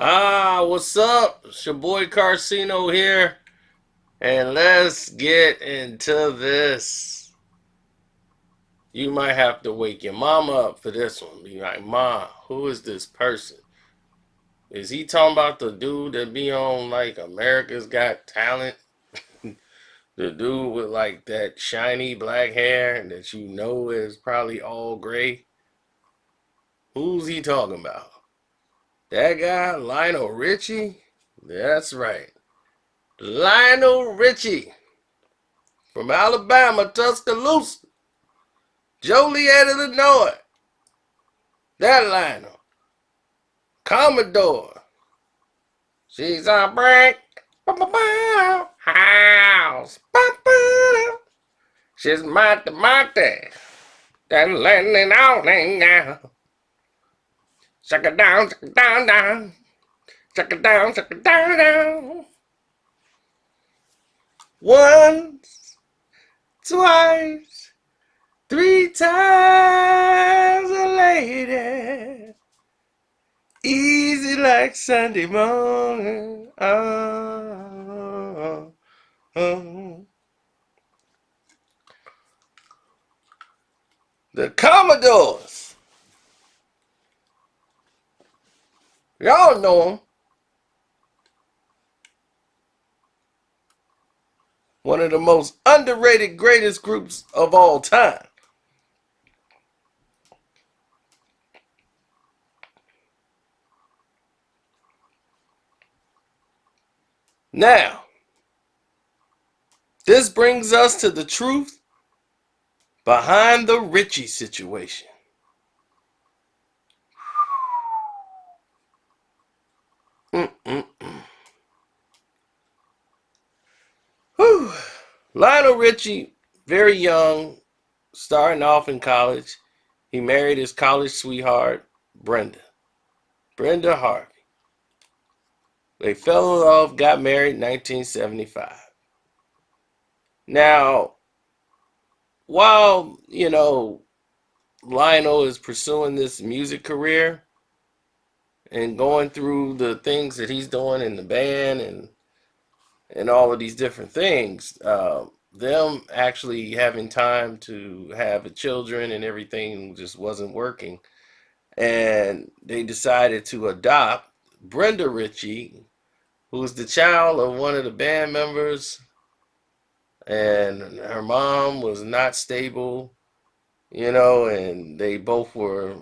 What's up? It's your boy Carcino here, and let's get into this. You might have to wake your mama up for this one. Be like, Ma, who is this person? Is he talking about the dude that be on like America's Got Talent? The dude with like that shiny black hair that you know is probably all gray? Who's he talking about? That guy, Lionel Richie? That's right. Lionel Richie from Alabama, Tuscaloosa, Joliet, Illinois. That Lionel. Commodore. She's a break. House. She's mighty, mighty. That landing all now. Suck it down, suck it down, down. Suck it down, suck it down, down. Once, twice, three times a lady. Easy like Sunday morning. Oh, oh. The Commodores. Y'all know them. One of the most underrated greatest groups of all time. Now, this brings us to the truth behind the Richie situation. Whew. Lionel Richie, very young, starting off in college. He married his college sweetheart, Brenda Harvey. They fell in love, got married in 1975. Now, while, Lionel is pursuing this music career and going through the things that he's doing in the band and all of these different things, them actually having time to have children and everything just wasn't working. And they decided to adopt Brenda Richie, who was the child of one of the band members, and her mom was not stable, and they both were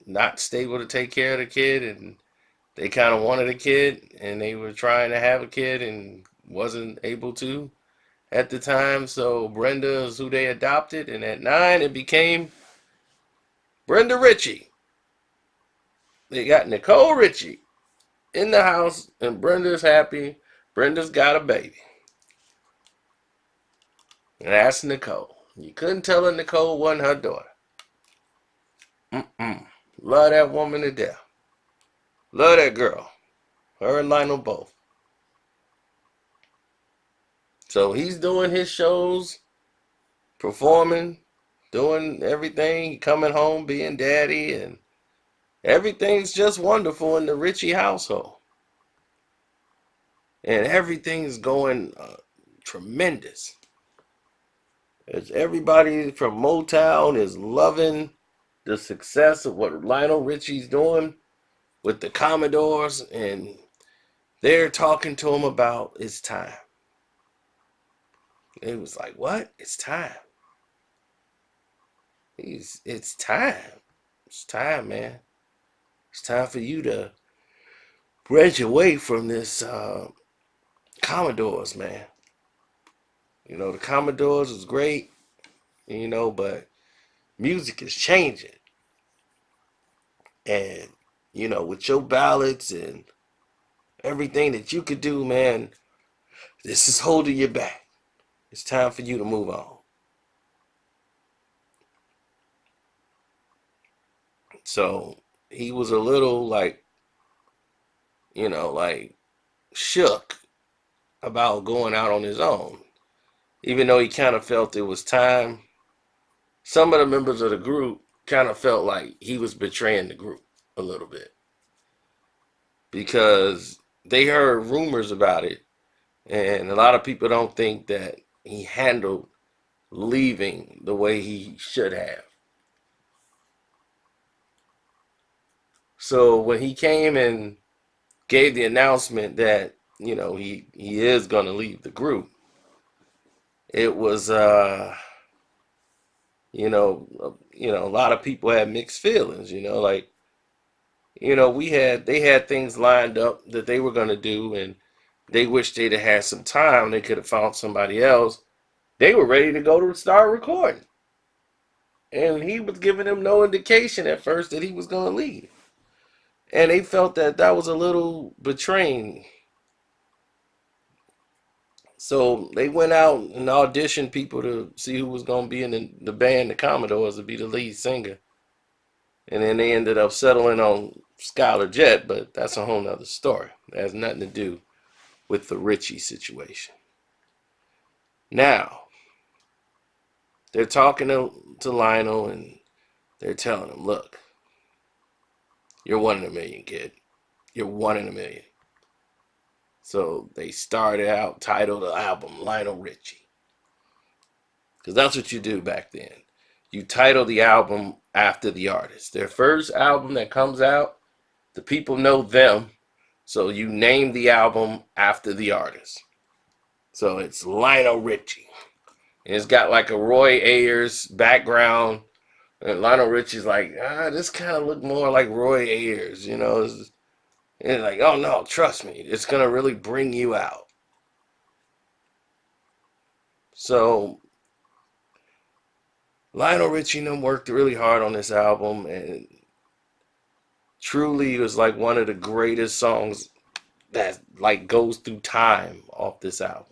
not stable to take care of the kid, and they kind of wanted a kid, and they were trying to have a kid and wasn't able to at the time. So Brenda is who they adopted, and at 9 it became Brenda Richie. They got Nicole Richie in the house, and Brenda's happy. Brenda's got a baby, and that's Nicole. You couldn't tell her Nicole wasn't her daughter. Love that woman to death. Love that girl. Her and Lionel both. So he's doing his shows, performing, doing everything, coming home, being daddy, and everything's just wonderful in the Richie household. And everything's going tremendous. As everybody from Motown is loving the success of what Lionel Richie's doing with the Commodores, and they're talking to him about it's time. It was like, what? It's time. It's time. It's time, man. It's time for you to branch away from this Commodores, man. The Commodores was great, but music is changing. And, with your ballads and everything that you could do, man, this is holding you back. It's time for you to move on. So he was a little like shook about going out on his own. Even though he kind of felt it was time, some of the members of the group kind of felt like he was betraying the group a little bit. because they heard rumors about it, and a lot of people don't think that he handled leaving the way he should have. So when he came and gave the announcement that he is going to leave the group, it was a lot of people had mixed feelings. Like they had things lined up that they were going to do, and they wished they'd have had some time. They could have found somebody else. They were ready to go to start recording, and he was giving them no indication at first that he was going to leave, and they felt that that was a little betraying. So they went out and auditioned people to see who was going to be in the band, the Commodores, to be the lead singer. And then they ended up settling on Skylar Jett, but that's a whole nother story. It has nothing to do with the Richie situation. Now, they're talking to Lionel, and they're telling him, look, you're 1 in a million, kid. You're 1 in a million. So they started out, titled the album Lionel Richie. Because that's what you do back then. You title the album after the artist. Their first album that comes out, the people know them. So you name the album after the artist. So it's Lionel Richie. And it's got like a Roy Ayers background. And Lionel Richie's like, this kind of look more like Roy Ayers, It's like, oh no, trust me, it's going to really bring you out. So Lionel Richie and them worked really hard on this album, and truly it was like one of the greatest songs that like goes through time off this album.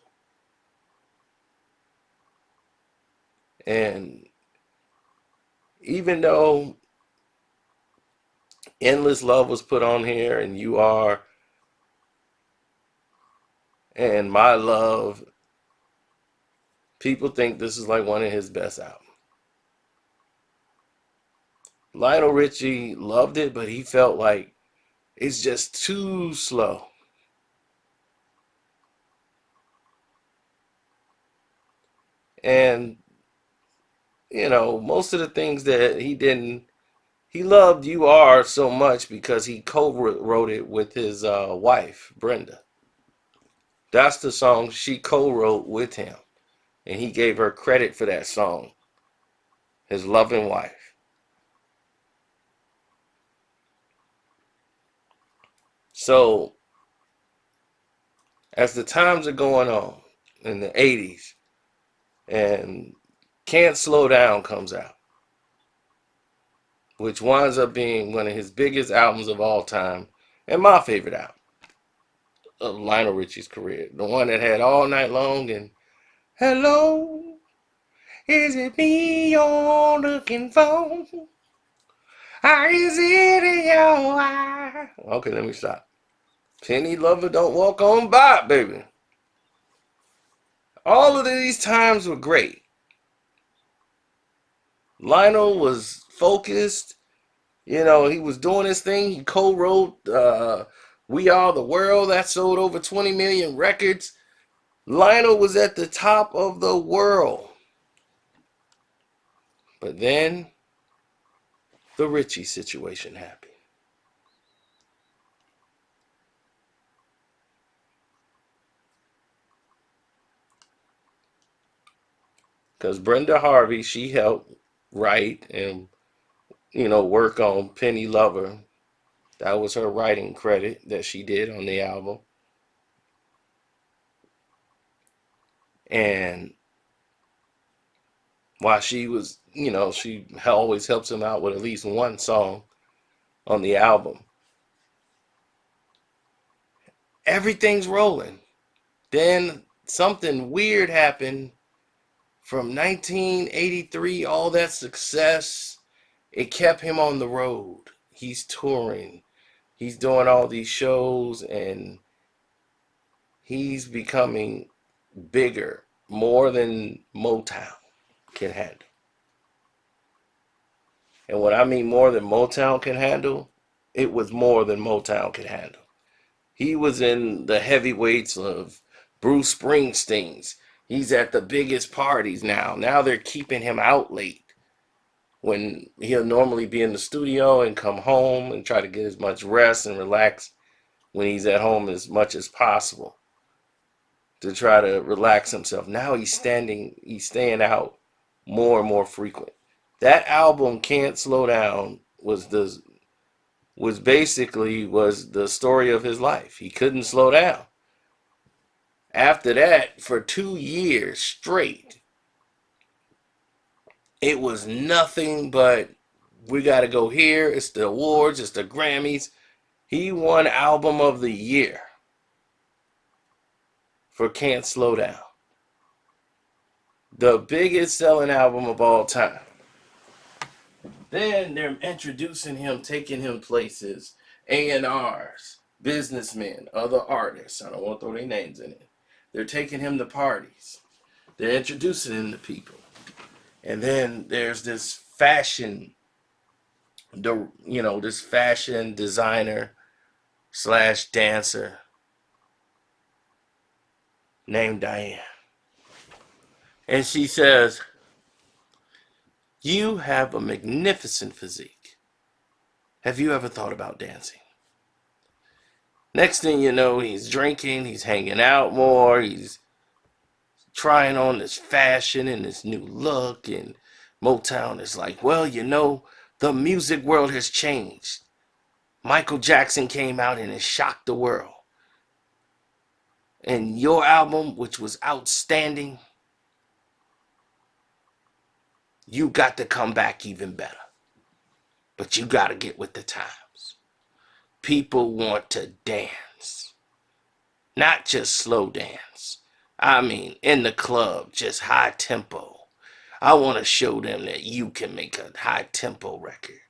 And even though Endless Love was put on here, and You Are, and My Love, people think this is like one of his best albums. Lionel Richie loved it, but he felt like it's just too slow. And, most of the things that he loved You Are so much because he co-wrote it with his wife, Brenda. That's the song she co-wrote with him. And he gave her credit for that song, his loving wife. So, as the times are going on in the 80s, and Can't Slow Down comes out, which winds up being one of his biggest albums of all time, and my favorite album of Lionel Richie's career. The one that had All Night Long and Hello, is it me you're looking for? Or is it in your eye? Okay, let me stop. Penny Lover Don't Walk On By, baby. All of these times were great. Lionel was focused. He was doing his thing. He co-wrote We Are the World. That sold over 20 million records. Lionel was at the top of the world. But then the Richie situation happened. Because Brenda Harvey, she helped write and, work on Penny Lover. That was her writing credit that she did on the album. And while she was, she always helps him out with at least one song on the album. Everything's rolling. Then something weird happened from 1983, all that success. It kept him on the road. He's touring. He's doing all these shows, and he's becoming bigger, more than Motown can handle. And when I mean more than Motown can handle, it was more than Motown could handle. He was in the heavyweights of Bruce Springsteen's. He's at the biggest parties now. Now they're keeping him out late when he'll normally be in the studio and come home and try to get as much rest and relax when he's at home as much as possible to try to relax himself. Now he's staying out more and more frequent. That album, Can't Slow Down, was the story of his life. He couldn't slow down. After that, for 2 years straight, it was nothing but we got to go here. It's the awards, it's the Grammys. He won Album of the Year for Can't Slow Down. The biggest selling album of all time. Then they're introducing him, taking him places, A&Rs, businessmen, other artists. I don't want to throw their names in it. They're taking him to parties. They're introducing him to people. And then there's this fashion designer slash dancer named Diane. And she says, "You have a magnificent physique. Have you ever thought about dancing?" Next thing you know, he's drinking, he's hanging out more, he's trying on this fashion and this new look, and Motown is like, well, the music world has changed. Michael Jackson came out and it shocked the world. And your album, which was outstanding, you got to come back even better. But you got to get with the times. People want to dance. Not just slow dance. I mean, in the club, just high tempo. I want to show them that you can make a high tempo record.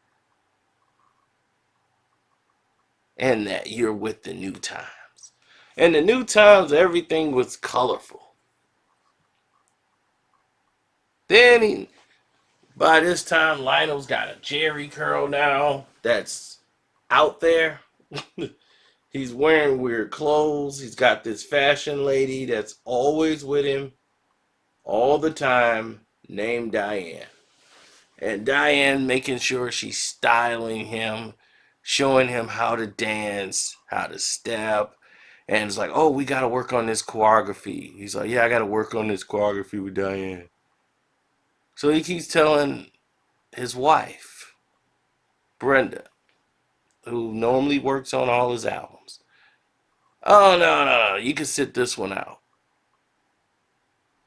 And that you're with the new times. And the new times, everything was colorful. Then by this time, Lionel's got a Jerry curl now that's out there. He's wearing weird clothes. He's got this fashion lady that's always with him all the time named Diane. And Diane making sure she's styling him, showing him how to dance, how to step. And it's like, oh, we got to work on this choreography. He's like, yeah, I got to work on this choreography with Diane. So he keeps telling his wife, Brenda, who normally works on all his albums, oh, no, you can sit this one out.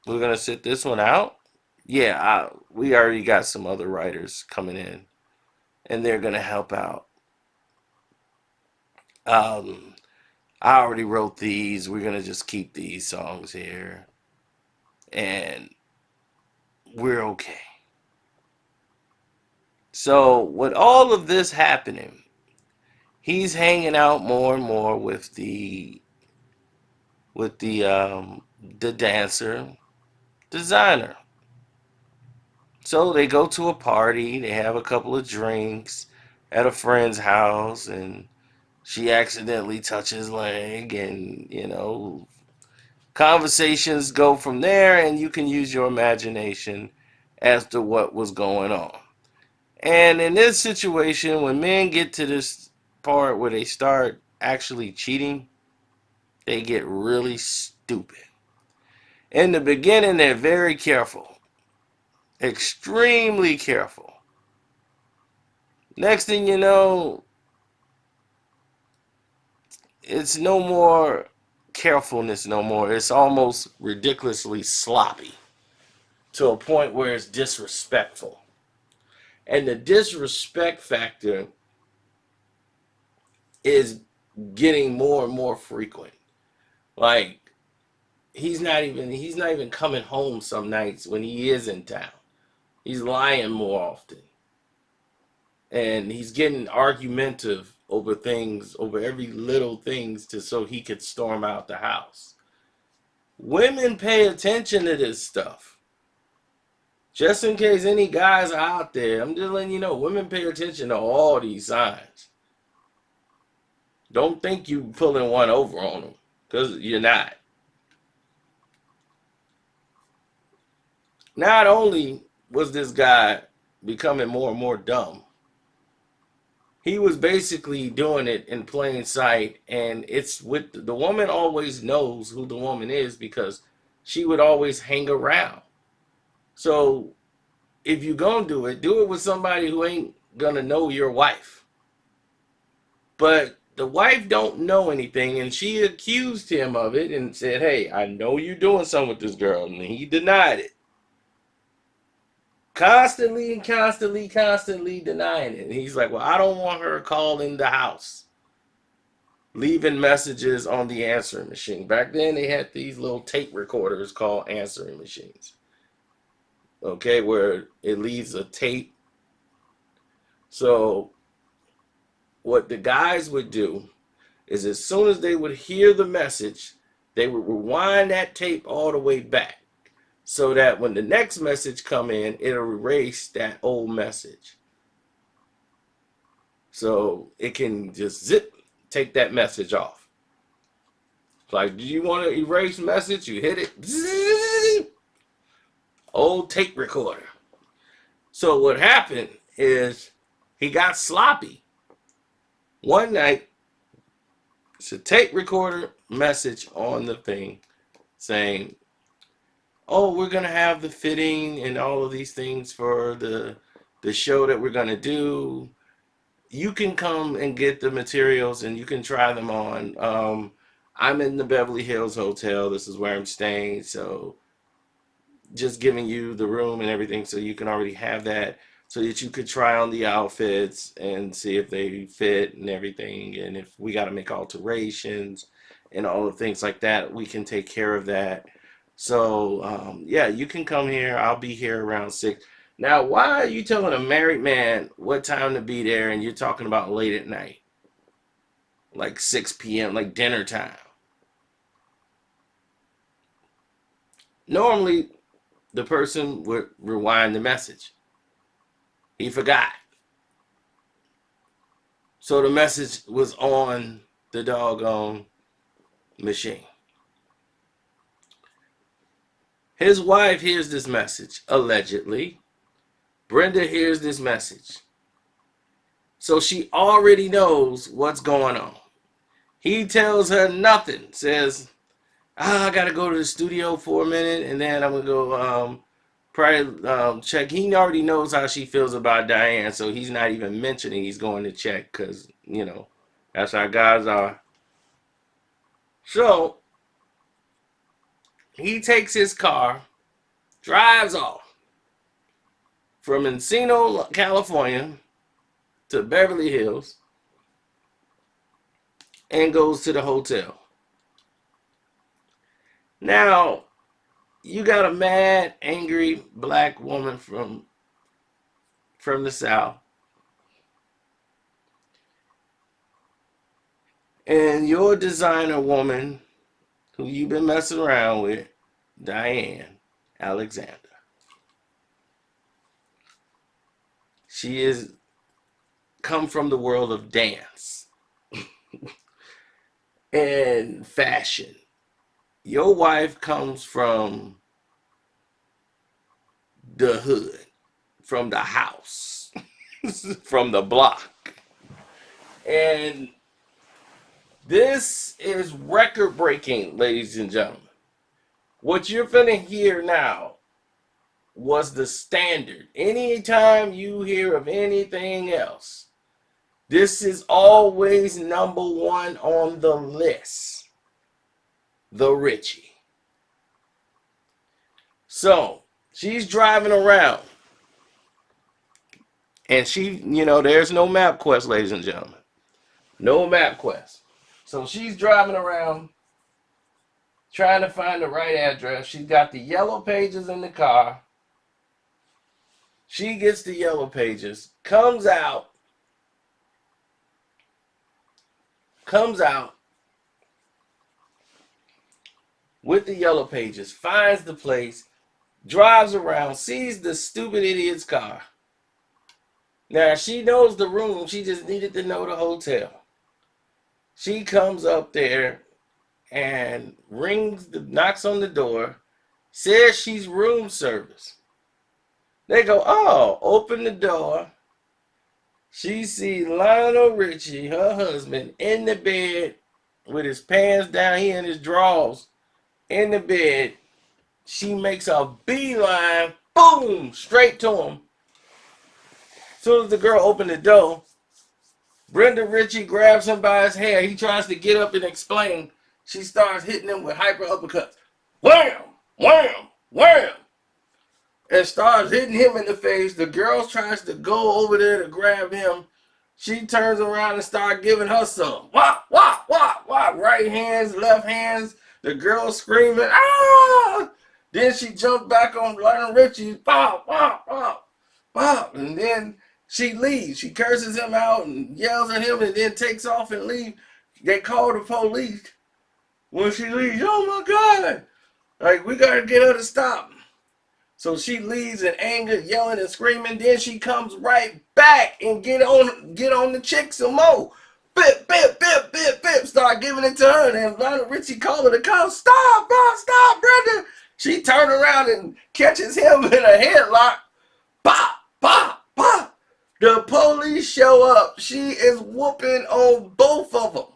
We're going to sit this one out? Yeah, we already got some other writers coming in, and they're going to help out. I already wrote these. We're going to just keep these songs here, and we're okay. So with all of this happening, he's hanging out more and more with the dancer designer. So they go to a party, they have a couple of drinks at a friend's house, and she accidentally touches his leg, and conversations go from there, and you can use your imagination as to what was going on. And in this situation, when men get to this part where they start actually cheating, they get really stupid. In the beginning, they're very careful. Extremely careful. Next thing you know, it's no more carefulness no more. It's almost ridiculously sloppy to a point where it's disrespectful. And the disrespect factor is getting more and more frequent. Like, he's not even coming home some nights when he is in town. He's lying more often. And he's getting argumentative over things, over every little things, so he could storm out the house. Women pay attention to this stuff. Just in case any guys are out there, I'm just letting you know, women pay attention to all these signs. Don't think you pulling one over on them, because you're not. Not only was this guy becoming more and more dumb, he was basically doing it in plain sight. And it's with the woman always knows who the woman is because she would always hang around. So if you're gonna do it with somebody who ain't gonna know your wife. But the wife don't know anything, and she accused him of it and said, hey, I know you're doing something with this girl. And he denied it. Constantly and constantly denying it. And he's like, well, I don't want her calling the house, leaving messages on the answering machine. Back then, they had these little tape recorders called answering machines. Okay, where it leaves a tape. So what the guys would do is as soon as they would hear the message, they would rewind that tape all the way back so that when the next message come in, it'll erase that old message. So it can just take that message off. Like, do you want to erase message? You hit it. Old tape recorder. So what happened is he got sloppy. One night, it's a tape recorder message on the thing saying, oh, we're going to have the fitting and all of these things for the show that we're going to do. You can come and get the materials and you can try them on. I'm in the Beverly Hills Hotel. This is where I'm staying. So just giving you the room and everything so you can already have that so that you could try on the outfits and see if they fit and everything. And if we got to make alterations and all the things like that, we can take care of that. So, yeah, you can come here. I'll be here around 6. Now, why are you telling a married man what time to be there and you're talking about late at night? Like 6 p.m., like dinner time. Normally, the person would rewind the message. He forgot. So the message was on the doggone machine. His wife hears this message, allegedly. Brenda hears this message. So she already knows what's going on. He tells her nothing. Says, I got to go to the studio for a minute and then I'm going to go probably check. He already knows how she feels about Diane, so he's not even mentioning he's going to check because, that's how guys are. So he takes his car, drives off from Encino, California to Beverly Hills and goes to the hotel. Now, you got a mad, angry black woman from the South. And your designer woman, who you've been messing around with, Diane Alexander. She is come from the world of dance and fashion. Your wife comes from the hood, from the house, from the block. And this is record breaking, ladies and gentlemen. What you're finna hear now was the standard. Anytime you hear of anything else, this is always number one on the list. The Richie. So, she's driving around. And she, there's no MapQuest, ladies and gentlemen. No MapQuest. So she's driving around trying to find the right address. She's got the yellow pages in the car. She gets the yellow pages, comes out with the yellow pages, finds the place, drives around, sees the stupid idiot's car. Now, she knows the room. She just needed to know the hotel. She comes up there and knocks on the door, says she's room service. They go, oh, open the door. She sees Lionel Richie, her husband, in the bed with his pants down here in his drawers, in the bed. She makes a beeline, boom, straight to him. As soon as the girl opened the door, Brenda Richie grabs him by his hair. He tries to get up and explain. She starts hitting him with hyper uppercuts. Wham! Wham! Wham! And starts hitting him in the face. The girl tries to go over there to grab him. She turns around and starts giving her some. Wah, wah, wah, wah. Right hands, left hands. The girl screaming, ah! Then she jumps back on Lionel Richie. Pop, pop, pop, pop. And then she leaves. She curses him out and yells at him and then takes off and leaves. They call the police. When she leaves, oh my God. Like, we got to get her to stop. So she leaves in anger, yelling and screaming. Then she comes right back and get on the chick some more. Bip, bip, bip, bip, bip. Start giving it to her. And Lionel Richie calling the cops. Stop, bro, stop, Brenda. She turned around and catches him in a headlock. Pop, pop, pop. The police show up. She is whooping on both of them.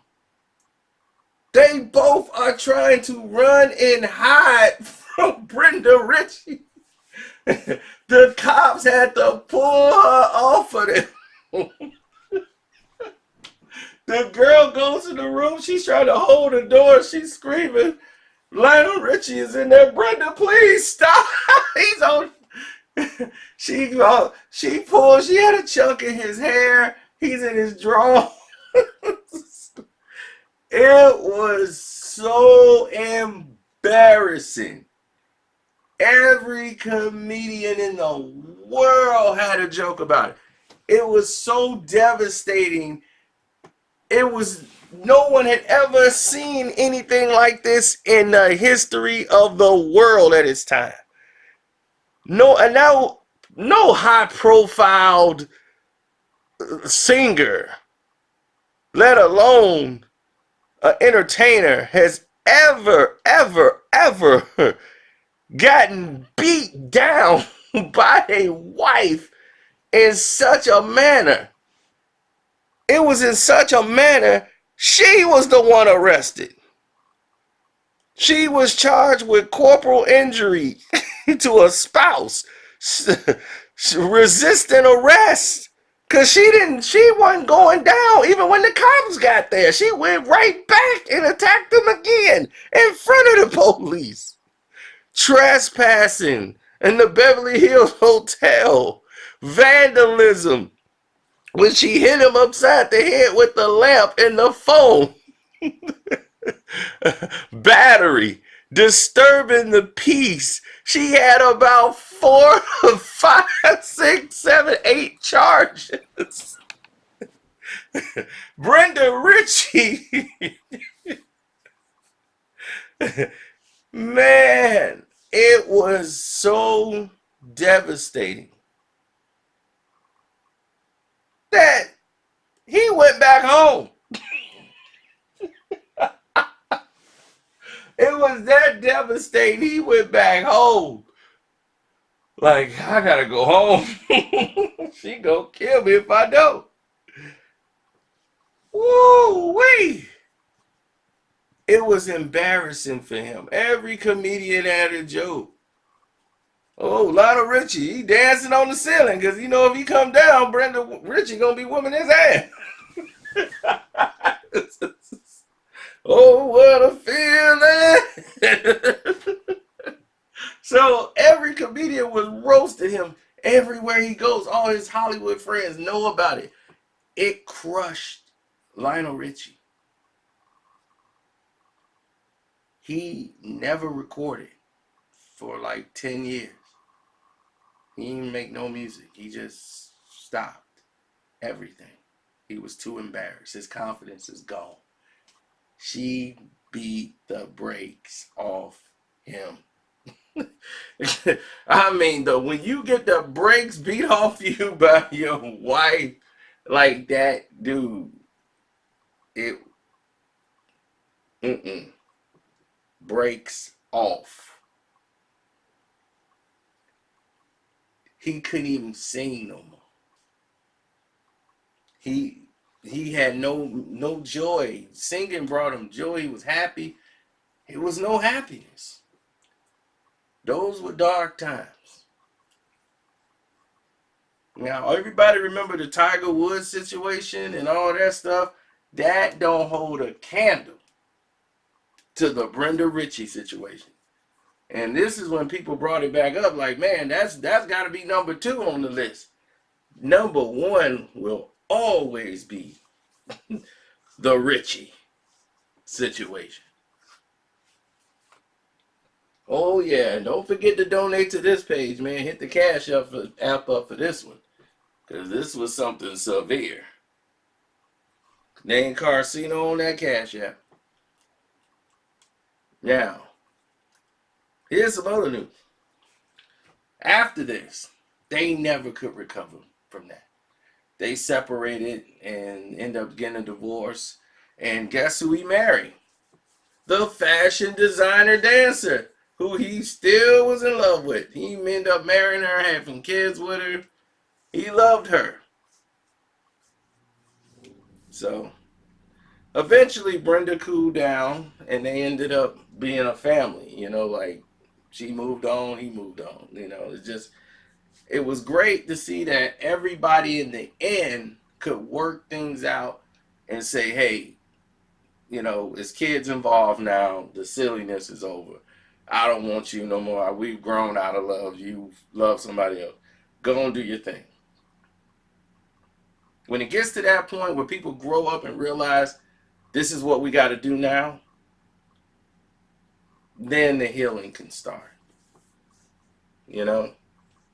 They both are trying to run and hide from Brenda Richie. The cops had to pull her off of them. The girl goes in the room. She's trying to hold the door. She's screaming. Lionel Richie is in there. Brenda, please stop. He's on. She pulled. She had a chunk in his hair. He's in his drawers. It was so embarrassing. Every comedian in the world had a joke about it. It was so devastating. No one had ever seen anything like this in the history of the world at its time. No high-profiled singer, let alone an entertainer, has ever gotten beat down by a wife in such a manner. It was in such a manner, she was the one arrested. She was charged with corporal injury to a spouse, resisting arrest. Cause she wasn't going down even when the cops got there. She went right back and attacked them again in front of the police. Trespassing in the Beverly Hills Hotel. Vandalism. When she hit him upside the head with the lamp and the phone. Battery. Disturbing the peace. She had about 4, 5, 6, 7, 8 charges. Brenda Richie. Man, it was so devastating that he went back home. It was that devastating. He went back home. Like, I gotta go home. She gonna kill me if I don't. Woo-wee. It was embarrassing for him. Every comedian had a joke. Oh, Lionel Richie, he dancing on the ceiling because you know if he come down, Brenda Richie gonna be whooping his ass. Oh, what a feeling. So every comedian was roasting him everywhere he goes. All his Hollywood friends know about it. It crushed Lionel Richie. He never recorded for like 10 years. He didn't make no music. He just stopped everything. He was too embarrassed. His confidence is gone. She beat the brakes off him. I mean, though, when you get the brakes beat off you by your wife like that, dude, Mm-mm. Breaks off. He couldn't even sing no more. He he had no joy. Singing brought him joy. He was happy. It was no happiness. Those were dark times. Now everybody remember the Tiger Woods situation and all that stuff. That don't hold a candle to the Brenda Richie situation. And this is when people brought it back up, like, man, that's got to be number 2 on the list. Number 1 will always be the Richie situation. Oh yeah, and don't forget to donate to this page, man. Hit the cash up for this one, cause this was something severe. Name Carcino on that cash app. Now, here's some other news. After this, they never could recover from that. They separated and ended up getting a divorce. And guess who he married? The fashion designer dancer, who he still was in love with. He ended up marrying her, having kids with her. He loved her. So eventually Brenda cooled down and they ended up being a family, like she moved on, he moved on. It was great to see that everybody in the end could work things out and say, hey, it's kids involved now. The silliness is over. I don't want you no more. We've grown out of love. You love somebody else. Go and do your thing. When it gets to that point where people grow up and realize this is what we got to do now, then the healing can start.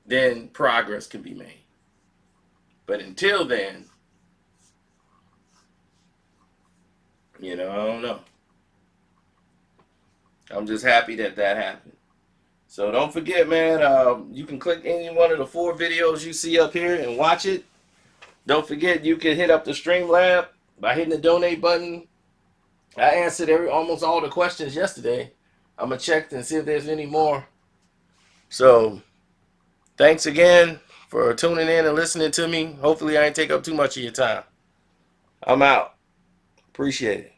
Then progress can be made. But until then, I don't know. I'm just happy that happened. So don't forget, man, you can click any one of the 4 videos you see up here and watch it. Don't forget, you can hit up the Streamlab by hitting the donate button. I answered almost all the questions yesterday. I'm going to check and see if there's any more. So thanks again for tuning in and listening to me. Hopefully I ain't take up too much of your time. I'm out. Appreciate it.